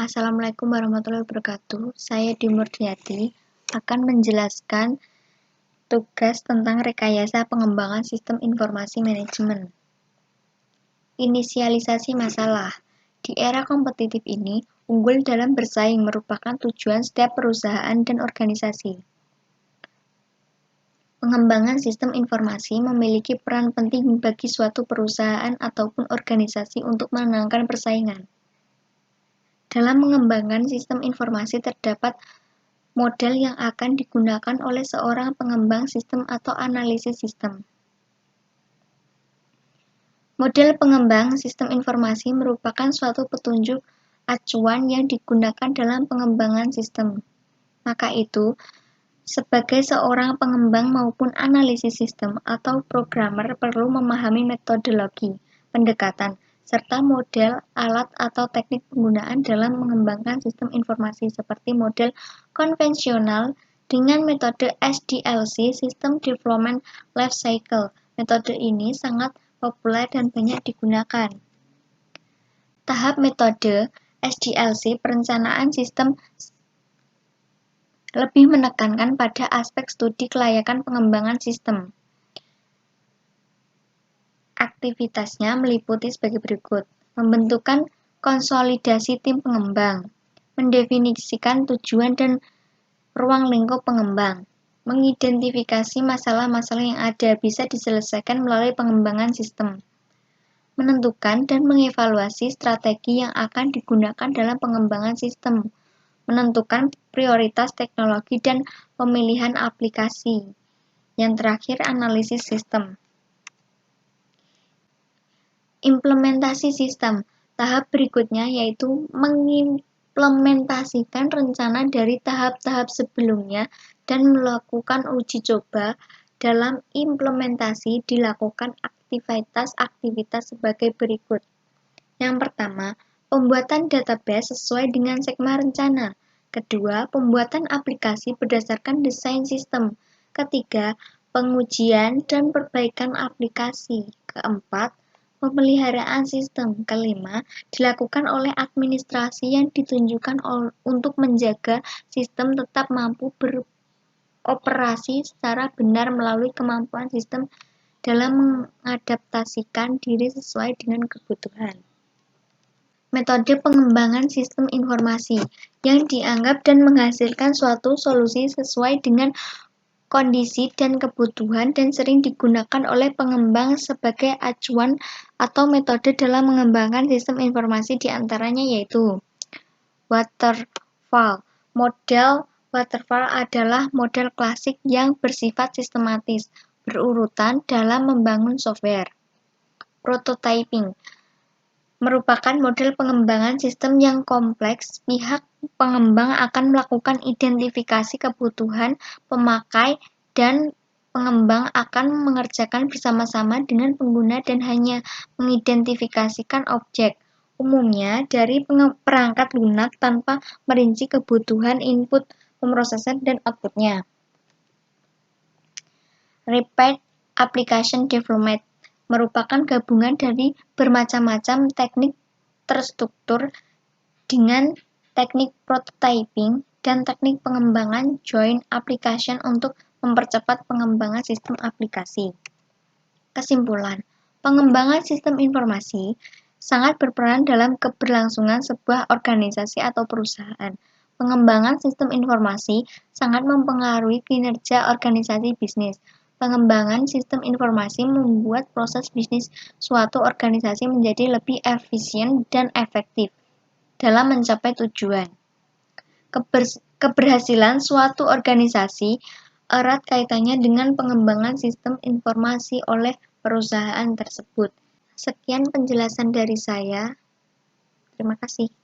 Assalamualaikum warahmatullahi wabarakatuh. Saya Dimurdiati akan menjelaskan tugas tentang rekayasa pengembangan sistem informasi manajemen. Inisialisasi masalah. Di era kompetitif ini, unggul dalam bersaing merupakan tujuan setiap perusahaan dan organisasi. Pengembangan sistem informasi memiliki peran penting bagi suatu perusahaan ataupun organisasi untuk memenangkan persaingan. Dalam mengembangkan sistem informasi terdapat model yang akan digunakan oleh seorang pengembang sistem atau analisis sistem. Model pengembang sistem informasi merupakan suatu petunjuk acuan yang digunakan dalam pengembangan sistem. Maka itu, sebagai seorang pengembang maupun analisis sistem atau programmer perlu memahami metodologi, pendekatan, serta model, alat, atau teknik penggunaan dalam mengembangkan sistem informasi seperti model konvensional dengan metode SDLC, System Development Life Cycle. Metode ini sangat populer dan banyak digunakan. Tahap metode SDLC perencanaan sistem lebih menekankan pada aspek studi kelayakan pengembangan sistem. Aktivitasnya meliputi sebagai berikut: membentukkan konsolidasi tim pengembang, mendefinisikan tujuan dan ruang lingkup pengembang, mengidentifikasi masalah-masalah yang ada bisa diselesaikan melalui pengembangan sistem, menentukan dan mengevaluasi strategi yang akan digunakan dalam pengembangan sistem, menentukan prioritas teknologi dan pemilihan aplikasi. Yang terakhir, analisis sistem. Implementasi sistem. Tahap berikutnya yaitu mengimplementasikan rencana dari tahap-tahap sebelumnya dan melakukan uji coba. Dalam implementasi dilakukan aktivitas-aktivitas sebagai berikut. Yang pertama, pembuatan database sesuai dengan skema rencana. Kedua, pembuatan aplikasi berdasarkan desain sistem. Ketiga, pengujian dan perbaikan aplikasi. Keempat, pemeliharaan sistem. Kelima, dilakukan oleh administrasi yang ditunjukkan untuk menjaga sistem tetap mampu beroperasi secara benar melalui kemampuan sistem dalam mengadaptasikan diri sesuai dengan kebutuhan. Metode pengembangan sistem informasi yang dianggap dan menghasilkan suatu solusi sesuai dengan kondisi dan kebutuhan dan sering digunakan oleh pengembang sebagai acuan atau metode dalam mengembangkan sistem informasi diantaranya yaitu waterfall. Model waterfall adalah model klasik yang bersifat sistematis, berurutan dalam membangun software. Prototyping merupakan model pengembangan sistem yang kompleks. Pihak pengembang akan melakukan identifikasi kebutuhan pemakai dan pengembang akan mengerjakan bersama-sama dengan pengguna dan hanya mengidentifikasikan objek, umumnya dari perangkat lunak tanpa merinci kebutuhan input pemrosesan dan outputnya. Rapid Application Development merupakan gabungan dari bermacam-macam teknik terstruktur dengan teknik prototyping dan teknik pengembangan joint application untuk mempercepat pengembangan sistem aplikasi. Kesimpulan, pengembangan sistem informasi sangat berperan dalam keberlangsungan sebuah organisasi atau perusahaan. Pengembangan sistem informasi sangat mempengaruhi kinerja organisasi bisnis. Pengembangan sistem informasi membuat proses bisnis suatu organisasi menjadi lebih efisien dan efektif dalam mencapai tujuan. Keberhasilan suatu organisasi erat kaitannya dengan pengembangan sistem informasi oleh perusahaan tersebut. Sekian penjelasan dari saya. Terima kasih.